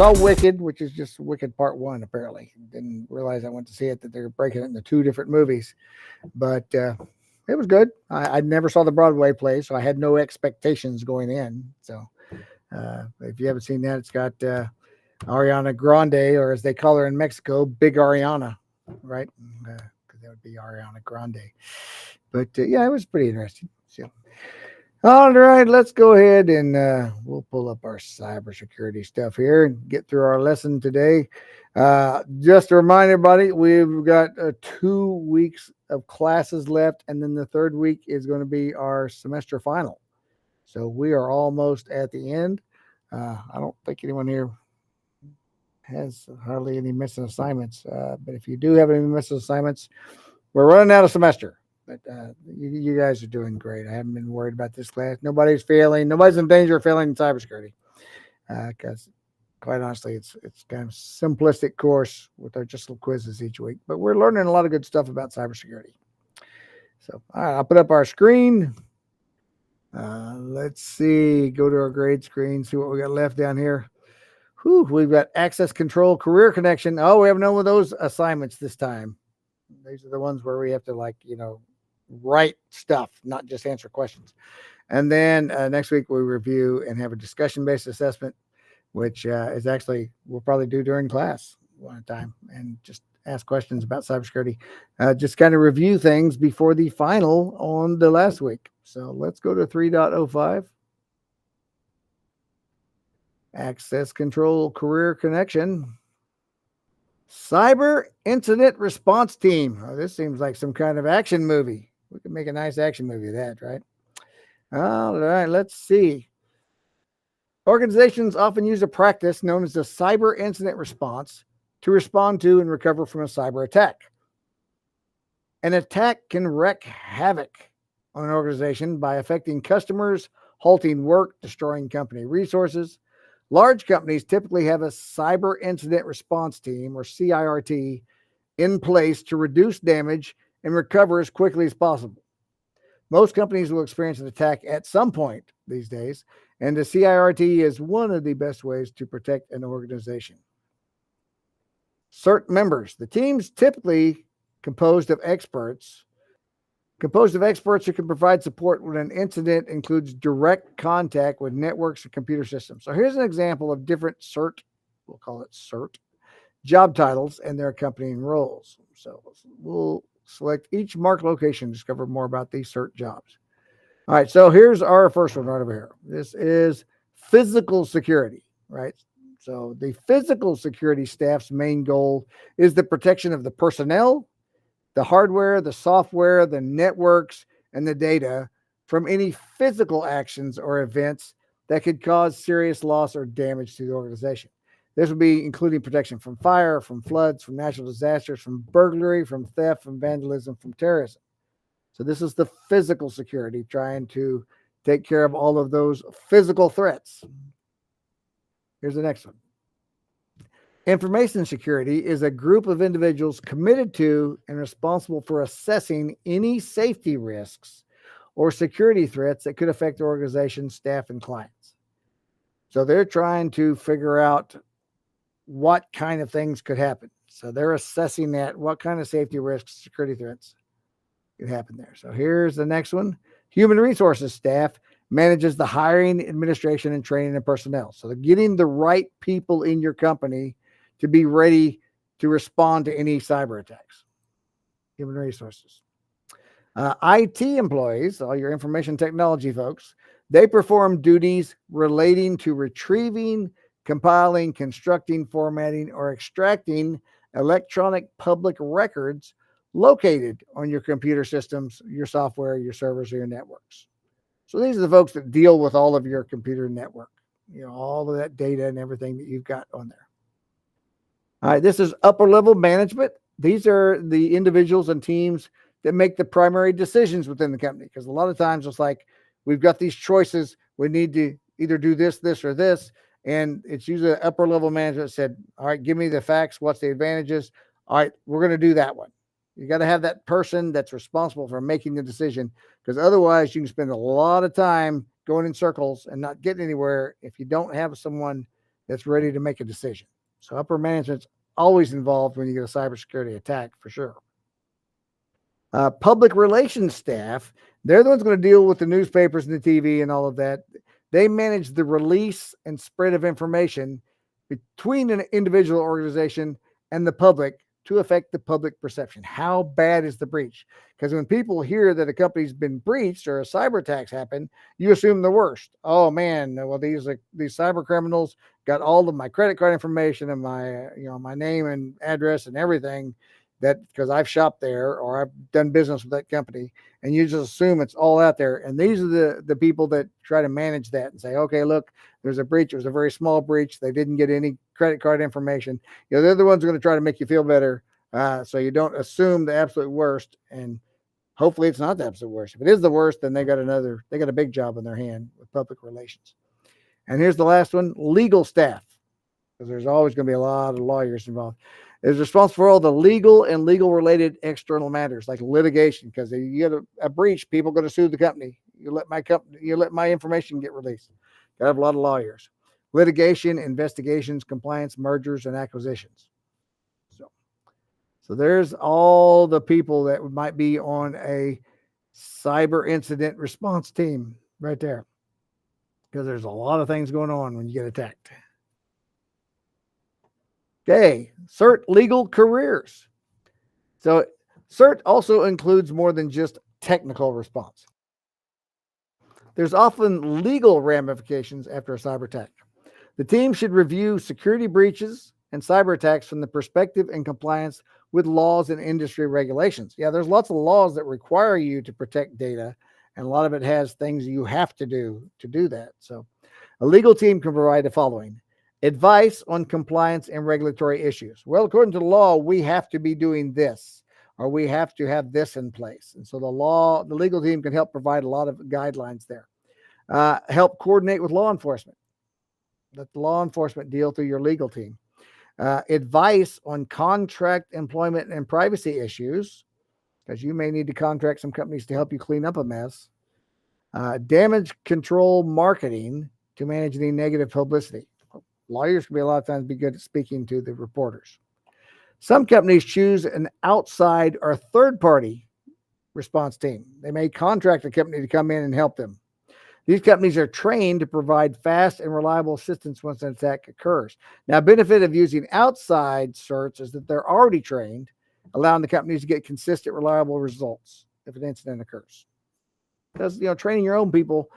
Saw Wicked, which is just Wicked Part 1, apparently. Didn't realize I went to see it, that they're breaking it into two different movies. But it was good. I never saw the Broadway play, so I had no expectations going in. So if you haven't seen that, it's got Ariana Grande, or as they call her in Mexico, Big Ariana, right? Because that would be Ariana Grande. But yeah, it was pretty interesting. So, all right, let's go ahead and we'll pull up our cybersecurity stuff here and get through our lesson today. Just to remind everybody, we've got 2 weeks of classes left, and then the third week is going to be our semester final. So we are almost at the end. I don't think anyone here has hardly any missing assignments, but if you do have any missing assignments, we're running out of semester. But you guys are doing great. I haven't been worried about this class. Nobody's failing. Nobody's in danger of failing in cybersecurity. Because quite honestly, it's kind of simplistic course with our just little quizzes each week. But we're learning a lot of good stuff about cybersecurity. So all right, I'll put up our screen. Let's see. Go to our grade screen. See what we got left down here. Whew, we've got access control, career connection. Oh, we have none of those assignments this time. These are the ones where we have to write stuff, not just answer questions. And then next week we review and have a discussion-based assessment, which is actually we'll probably do during class one at a time and just ask questions about cybersecurity. Just kind of review things before the final on the last week. So let's go to 3.05. Access control, career connection. Cyber Incident Response Team. Oh, this seems like some kind of action movie. We could make a nice action movie of that, right? All right, let's see. Organizations often use a practice known as the cyber incident response to respond to and recover from a cyber attack. An attack can wreak havoc on an organization by affecting customers, halting work, destroying company resources. Large companies typically have a cyber incident response team, or CIRT, in place to reduce damage and recover as quickly as possible. Most companies will experience an attack at some point these days, and the CIRT is one of the best ways to protect an organization. CERT members. The team's typically composed of experts who can provide support when an incident includes direct contact with networks and computer systems. So here's an example of different CERT, we'll call it CERT, job titles and their accompanying roles. So we'll select each marked location to discover more about these CERT jobs. All right, so here's our first one right over here. This is physical security, right? So the physical security staff's main goal is the protection of the personnel, the hardware, the software, the networks, and the data from any physical actions or events that could cause serious loss or damage to the organization. This would be including protection from fire, from floods, from natural disasters, from burglary, from theft, from vandalism, from terrorism. So this is the physical security, trying to take care of all of those physical threats. Here's the next one. Information security is a group of individuals committed to and responsible for assessing any safety risks or security threats that could affect the organization, staff, and clients. So they're trying to figure out what kind of things could happen. So they're assessing that, what kind of safety risks, security threats could happen there. So here's the next one. Human resources staff manages the hiring, administration, and training of personnel. So they're getting the right people in your company to be ready to respond to any cyber attacks. Human resources. IT employees, all your information technology folks, they perform duties relating to retrieving, compiling, constructing, formatting, or extracting electronic public records located on your computer systems, your software, your servers, or your networks. So these are the folks that deal with all of your computer network, all of that data and everything that you've got on there. All right, this is upper level management. These are the individuals and teams that make the primary decisions within the company. Because a lot of times it's like we've got these choices. We need to either do this, this, or this. And it's usually upper level management said, all right, give me the facts. What's the advantages? All right, we're going to do that one. You got to have that person that's responsible for making the decision, because otherwise you can spend a lot of time going in circles and not getting anywhere if you don't have someone that's ready to make a decision. So upper management's always involved when you get a cybersecurity attack, for sure. Public relations staff, they're the ones going to deal with the newspapers and the TV and all of that. They manage the release and spread of information between an individual organization and the public to affect the public perception. How bad is the breach? Because when people hear that a company's been breached or a cyber attack's happened, you assume the worst. Oh man, well these cyber criminals got all of my credit card information and my name and address and everything, that because I've shopped there or I've done business with that company, and you just assume it's all out there. And these are the people that try to manage that and say, okay, look, there's a breach. It was a very small breach. They didn't get any credit card information. They're the ones who are going to try to make you feel better. So you don't assume the absolute worst. And hopefully it's not the absolute worst. If it is the worst, then they got a big job in their hand with public relations. And here's the last one, legal staff, because there's always going to be a lot of lawyers involved, is responsible for all the legal and legal related external matters like litigation. Because if you get a breach, people are going to sue the company. You let my information get released. Got to have a lot of lawyers. Litigation, investigations, compliance, mergers, and acquisitions. So there's all the people that might be on a cyber incident response team right there. Because there's a lot of things going on when you get attacked. Okay, CERT legal careers. So CERT also includes more than just technical response. There's often legal ramifications after a cyber attack. The team should review security breaches and cyber attacks from the perspective and compliance with laws and industry regulations. Yeah, there's lots of laws that require you to protect data, and a lot of it has things you have to do that. So a legal team can provide the following: advice on compliance and regulatory issues. Well, according to the law, we have to be doing this, or we have to have this in place. And so the legal team can help provide a lot of guidelines there. Help coordinate with law enforcement. Let the law enforcement deal through your legal team. Advice on contract, employment, and privacy issues, because you may need to contract some companies to help you clean up a mess. Damage control marketing to manage any negative publicity. Lawyers can be a lot of times be good at speaking to the reporters. Some companies choose an outside or third-party response team. They may contract a company to come in and help them. These companies are trained to provide fast and reliable assistance once an attack occurs. Now, benefit of using outside certs is that they're already trained, allowing the companies to get consistent, reliable results if an incident occurs. Because, training your own people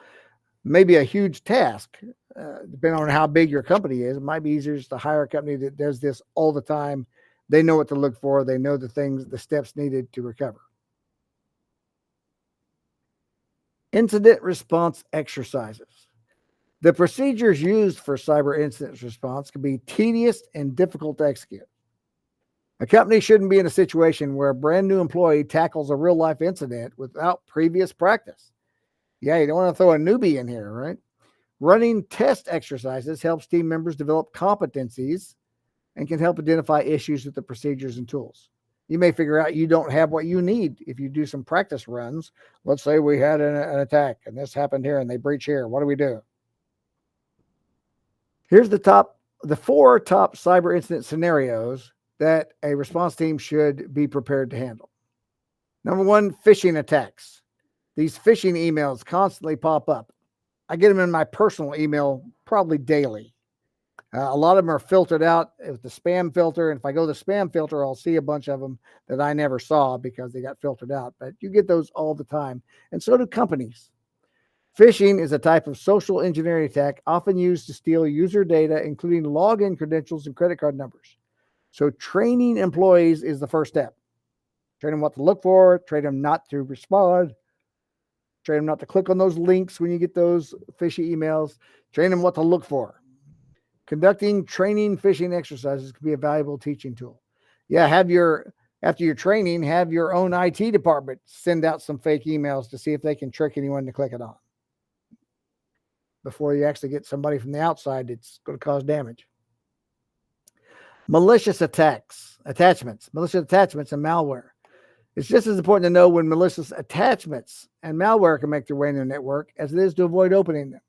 may be a huge task. Depending on how big your company is, it might be easier just to hire a company that does this all the time. They know what to look for. They know the steps needed to recover. Incident response exercises. The procedures used for cyber incident response can be tedious and difficult to execute. A company shouldn't be in a situation where a brand new employee tackles a real life incident without previous practice. Yeah, you don't want to throw a newbie in here, right? Running test exercises helps team members develop competencies and can help identify issues with the procedures and tools. You may figure out you don't have what you need if you do some practice runs. Let's say we had an attack and this happened here and they breach here. What do we do? Here's the 4 top cyber incident scenarios that a response team should be prepared to handle. Number 1, phishing attacks. These phishing emails constantly pop up. I get them in my personal email probably daily. A lot of them are filtered out with the spam filter. And if I go to the spam filter, I'll see a bunch of them that I never saw because they got filtered out. But you get those all the time. And so do companies. Phishing is a type of social engineering attack often used to steal user data, including login credentials and credit card numbers. So training employees is the first step. Train them what to look for, train them not to respond, train them not to click on those links when you get those fishy emails, train them what to look for. Conducting training phishing exercises can be a valuable teaching tool. Yeah, after your training, have your own IT department send out some fake emails to see if they can trick anyone to click it on before you actually get somebody from the outside that's going to cause damage. Malicious attachments, and malware. It's just as important to know when malicious attachments and malware can make their way in the network as it is to avoid opening them.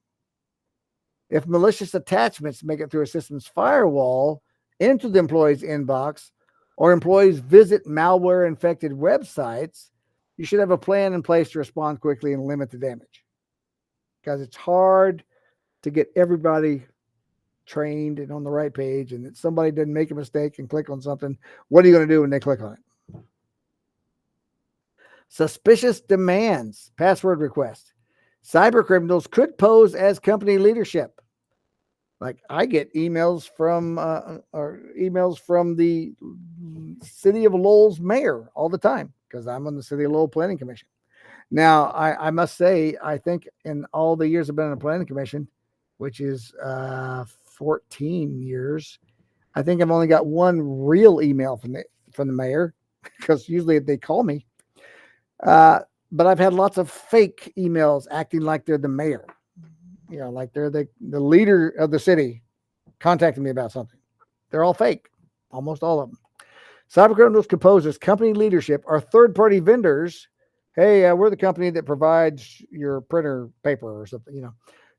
If malicious attachments make it through a system's firewall into the employee's inbox, or employees visit malware-infected websites, you should have a plan in place to respond quickly and limit the damage. Because it's hard to get everybody trained and on the right page, and if somebody didn't make a mistake and click on something, what are you going to do when they click on it? Suspicious demands, password requests. Cyber criminals could pose as company leadership. Like I get emails from the city of Lowell's mayor all the time because I'm on the city of Lowell Planning Commission. Now, I must say, I think in all the years I've been on the Planning Commission, which is 14 years, I think I've only got one real email from the mayor because usually they call me. But I've had lots of fake emails acting like they're the mayor, like they're the leader of the city contacting me about something. They're all fake, almost all of them. Cybercriminals compose as company leadership or third-party vendors. Hey, we're the company that provides your printer paper or something,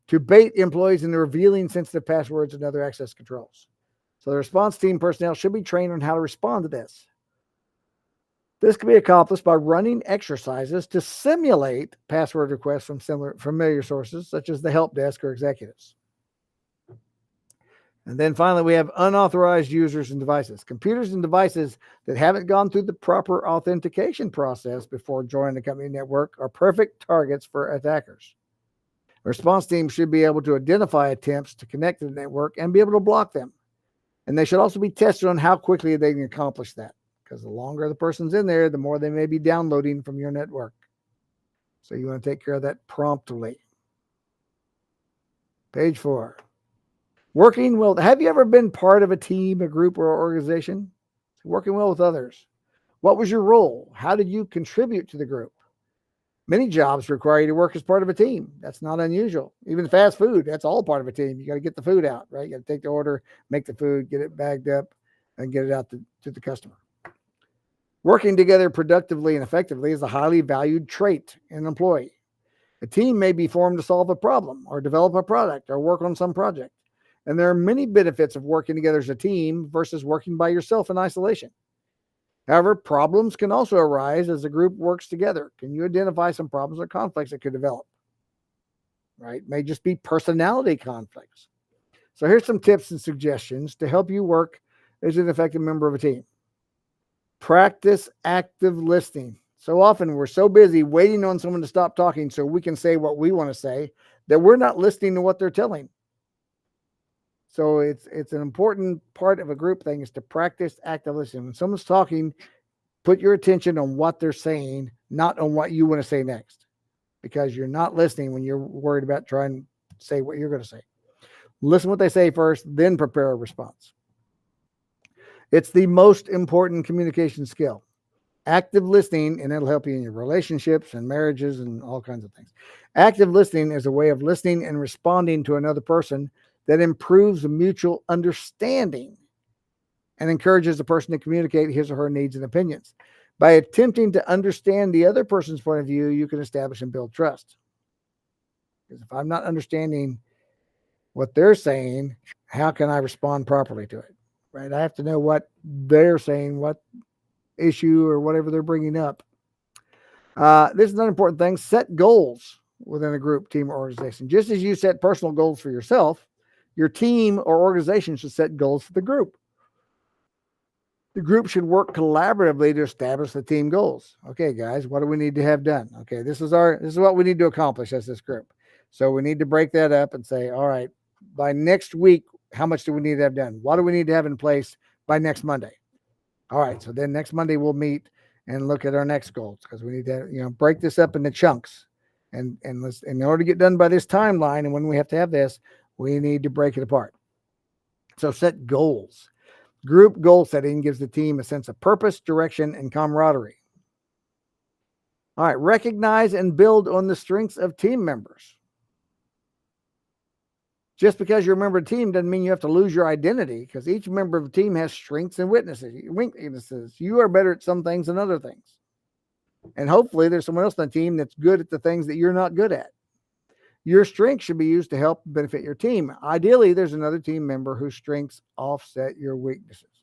to bait employees into revealing sensitive passwords and other access controls. So the response team personnel should be trained on how to respond to this. This can be accomplished by running exercises to simulate password requests from familiar sources, such as the help desk or executives. And then finally, we have unauthorized users and devices. Computers and devices that haven't gone through the proper authentication process before joining the company network are perfect targets for attackers. The response team should be able to identify attempts to connect to the network and be able to block them. And they should also be tested on how quickly they can accomplish that. Because the longer the person's in there, the more they may be downloading from your network. So you want to take care of that promptly. Page 4. Working well. Have you ever been part of a team, a group, or organization? Working well with others. What was your role? How did you contribute to the group? Many jobs require you to work as part of a team. That's not unusual. Even fast food, that's all part of a team. You got to get the food out, right? You got to take the order, make the food, get it bagged up, and get it out to the customer. Working together productively and effectively is a highly valued trait in an employee. A team may be formed to solve a problem or develop a product or work on some project. And there are many benefits of working together as a team versus working by yourself in isolation. However, problems can also arise as a group works together. Can you identify some problems or conflicts that could develop? Right? It may just be personality conflicts. So here's some tips and suggestions to help you work as an effective member of a team. Practice active listening. So often we're so busy waiting on someone to stop talking so we can say what we want to say that we're not listening to what they're telling. So it's an important part of a group thing is to practice active listening. When someone's talking, put your attention on what they're saying, not on what you want to say next, because you're not listening when you're worried about trying to say what you're going to say. Listen what they say first, then prepare a response. It's the most important communication skill. Active listening, and it'll help you in your relationships and marriages and all kinds of things. Active listening is a way of listening and responding to another person that improves mutual understanding and encourages the person to communicate his or her needs and opinions. By attempting to understand the other person's point of view, you can establish and build trust. Because if I'm not understanding what they're saying, how can I respond properly to it? Right? I have to know what they're saying, what issue or whatever they're bringing up. This is another important thing. Set goals within a group, team, or organization. Just as you set personal goals for yourself, your team or organization should set goals for the group. The group should work collaboratively to establish the team goals. Okay, guys, what do we need to have done? Okay, this is what we need to accomplish as this group. So we need to break that up and say, all right, by next week, how much do we need to have done? What do we need to have in place by next Monday? All right, so then next Monday we'll meet and look at our next goals because we need to, break this up into chunks. And in order to get done by this timeline and when we have to have this, we need to break it apart. So set goals. Group goal setting gives the team a sense of purpose, direction, and camaraderie. All right, recognize and build on the strengths of team members. Just because you're a member of the team doesn't mean you have to lose your identity, because each member of the team has strengths and weaknesses. You are better at some things than other things. And hopefully there's someone else on the team that's good at the things that you're not good at. Your strengths should be used to help benefit your team. Ideally, there's another team member whose strengths offset your weaknesses.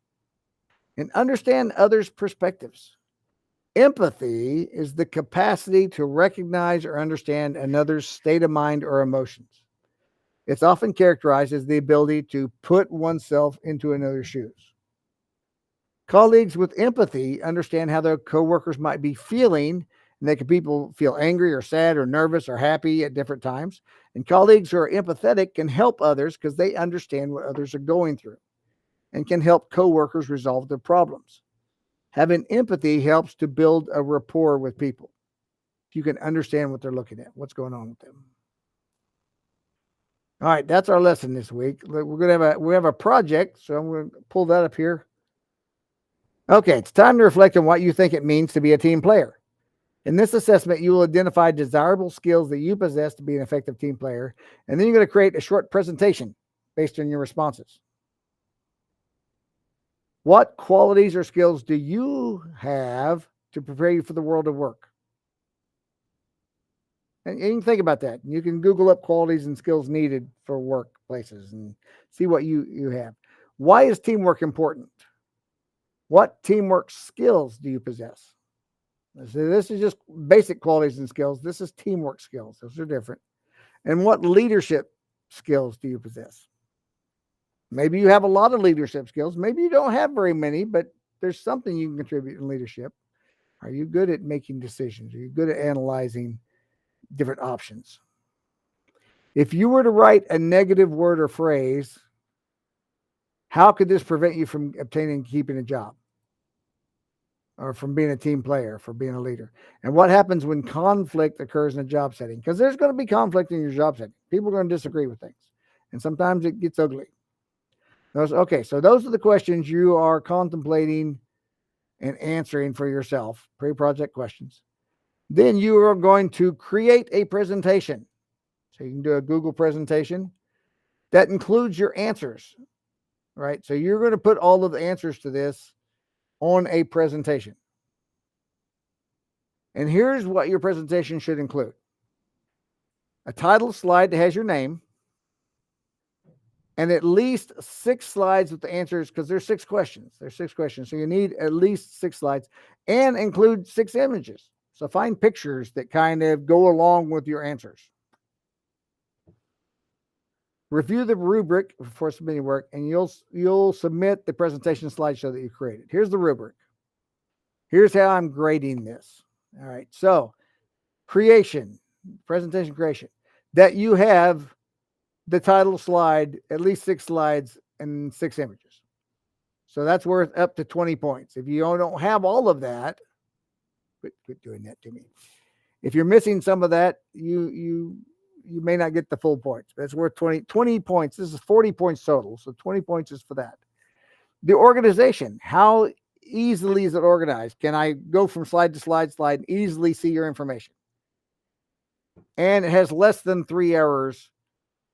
And understand others' perspectives. Empathy is the capacity to recognize or understand another's state of mind or emotions. It's often characterized as the ability to put oneself into another's shoes. Colleagues with empathy understand how their coworkers might be feeling, and they can people feel angry or sad or nervous or happy at different times. And colleagues who are empathetic can help others because they understand what others are going through and can help coworkers resolve their problems. Having empathy helps to build a rapport with people. You can understand what they're looking at, what's going on with them. All right, that's our lesson this week. We have a project, so I'm going to pull that up here. Okay, it's time to reflect on what you think it means to be a team player. In this assessment, you will identify desirable skills that you possess to be an effective team player, and then you're going to create a short presentation based on your responses. What qualities or skills do you have to prepare you for the world of work? And you can think about that. You can Google up qualities and skills needed for workplaces and see what you have. Why is teamwork important? What teamwork skills do you possess? So this is just basic qualities and skills. This is teamwork skills. Those are different. And what leadership skills do you possess? Maybe you have a lot of leadership skills. Maybe you don't have very many, but there's something you can contribute in leadership. Are you good at making decisions? Are you good at analyzing different options? If you were to write a negative word or phrase, how could this prevent you from obtaining and keeping a job? Or from being a team player, for being a leader? And what happens when conflict occurs in a job setting? Because there's going to be conflict in your job setting. People are going to disagree with things. And sometimes it gets ugly. So those are the questions you are contemplating and answering for yourself, pre-project questions. Then you are going to create a presentation. So you can do a Google presentation that includes your answers, right? So you're going to put all of the answers to this on a presentation. And here's what your presentation should include: a title slide that has your name, and at least 6 slides with the answers, because there's 6 questions. There's 6 questions. So you need at least 6 slides, and include 6 images. So find pictures that kind of go along with your answers. Review the rubric before submitting work, and you'll submit the presentation slideshow that you created. Here's the rubric. Here's how I'm grading this. All right. So presentation creation, that you have the title slide, at least 6 slides and 6 images. So that's worth up to 20 points. If you don't have all of that, quit doing that to me. If you're missing some of that, you may not get the full points. But it's worth 20 points. This is 40 points total. So 20 points is for that. The organization, how easily is it organized? Can I go from slide to slide and easily see your information? And it has less than 3 errors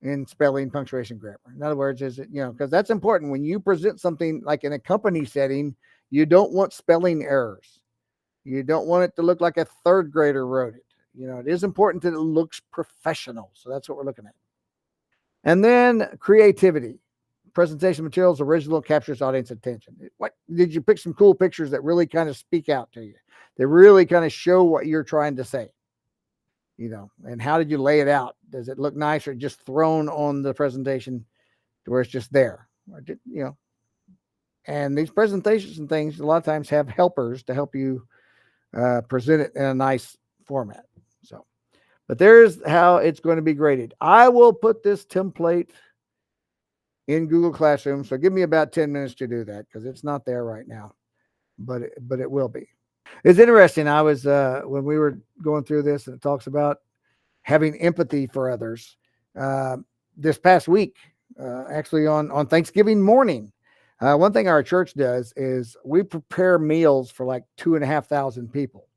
in spelling, punctuation, grammar. In other words, is it, because that's important. When you present something like in a company setting, you don't want spelling errors. You don't want it to look like a 3rd grader wrote it. It is important that it looks professional. So that's what we're looking at. And then creativity. Presentation materials, original, captures audience attention. What did you pick? Some cool pictures that really kind of speak out to you? They really kind of show what you're trying to say. And how did you lay it out? Does it look nice, or just thrown on the presentation to where it's just there? And these presentations and things a lot of times have helpers to help you present it in a nice format. But there's how it's going to be graded. I will put this template in Google Classroom. So give me about 10 minutes to do that, because it's not there right now, but it will be. It's interesting. I was, when we were going through this, and it talks about having empathy for others. This past week, actually on Thanksgiving morning. One thing our church does is we prepare meals for like 2,500 people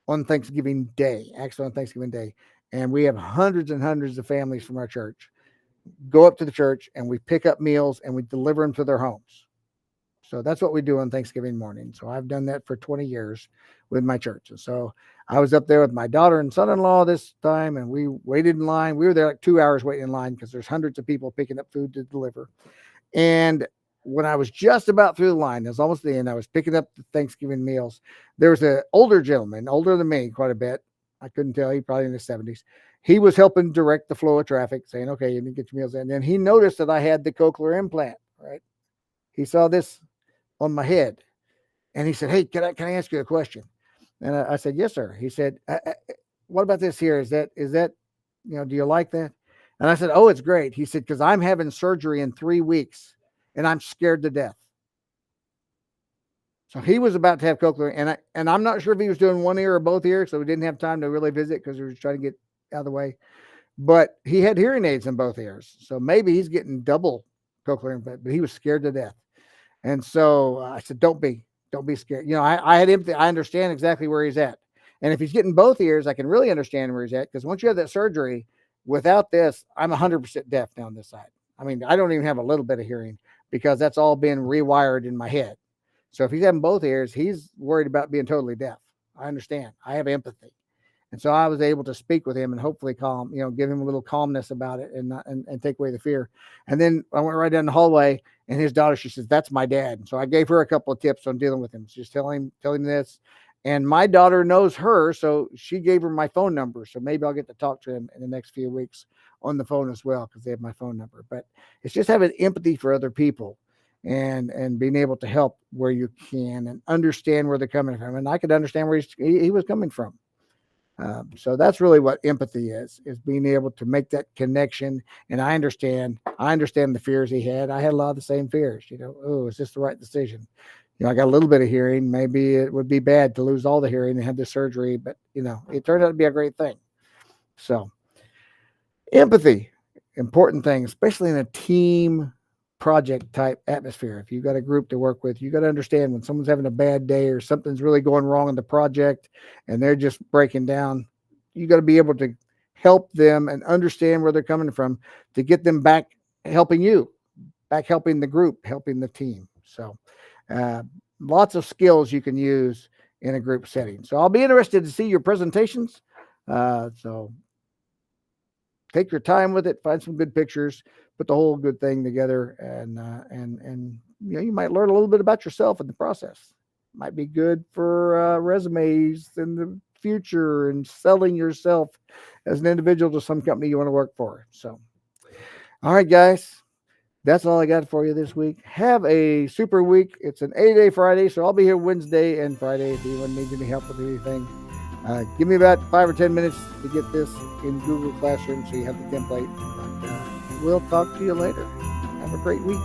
on Thanksgiving Day, actually on Thanksgiving Day. And we have hundreds and hundreds of families from our church go up to the church and we pick up meals and we deliver them to their homes. So that's what we do on Thanksgiving morning. So I've done that for 20 years with my church. And so I was up there with my daughter and son-in-law this time, and we waited in line. We were there like 2 hours waiting in line because there's hundreds of people picking up food to deliver. And when I was just about through the line, it was almost the end, I was picking up the Thanksgiving meals. There was an older gentleman, older than me quite a bit. I couldn't tell. He probably in his 70s. He was helping direct the flow of traffic, saying, okay, you need to get your meals in. And then he noticed that I had the cochlear implant, right? He saw this on my head. And he said, hey, can I ask you a question? And I said, yes, sir. He said, what about this here? Is that, do you like that? And I said, oh, it's great. He said, because I'm having surgery in 3 weeks and I'm scared to death. So he was about to have cochlear, and I'm not sure if he was doing one ear or both ears, so we didn't have time to really visit because we were trying to get out of the way. But he had hearing aids in both ears, so maybe he's getting double cochlear implant, but he was scared to death. And so I said, don't be scared. I had empathy. I understand exactly where he's at. And if he's getting both ears, I can really understand where he's at, because once you have that surgery, without this, I'm 100% deaf down this side. I mean, I don't even have a little bit of hearing because that's all been rewired in my head. So if he's having both ears, he's worried about being totally deaf. I understand. I have empathy. And so I was able to speak with him and hopefully give him a little calmness about it and take away the fear. And then I went right down the hallway, and his daughter, she says, that's my dad. And so I gave her a couple of tips on dealing with him. Just tell him this. And my daughter knows her, so she gave her my phone number. So maybe I'll get to talk to him in the next few weeks on the phone as well, because they have my phone number. But it's just having empathy for other people and being able to help where you can and understand where they're coming from. And I could understand where he was coming from. So that's really what empathy is being able to make that connection. And I understand the fears he had. I had a lot of the same fears, oh, is this the right decision? I got a little bit of hearing. Maybe it would be bad to lose all the hearing and have the surgery, but it turned out to be a great thing. So empathy, important thing, especially in a team project type atmosphere. If you've got a group to work with, you got to understand when someone's having a bad day or something's really going wrong in the project and they're just breaking down, you got to be able to help them and understand where they're coming from to get them back helping you, back helping the group, helping the team. So lots of skills you can use in a group setting. So I'll be interested to see your presentations. So take your time with it, find some good pictures, put the whole good thing together, and you might learn a little bit about yourself in the process. Might be good for resumes in the future and selling yourself as an individual to some company you want to work for. So, all right, guys, that's all I got for you this week. Have a super week. It's an 8-day Friday, so I'll be here Wednesday and Friday if anyone needs any help with anything. Give me about 5 or 10 minutes to get this in Google Classroom so you have the template. But we'll talk to you later. Have a great week.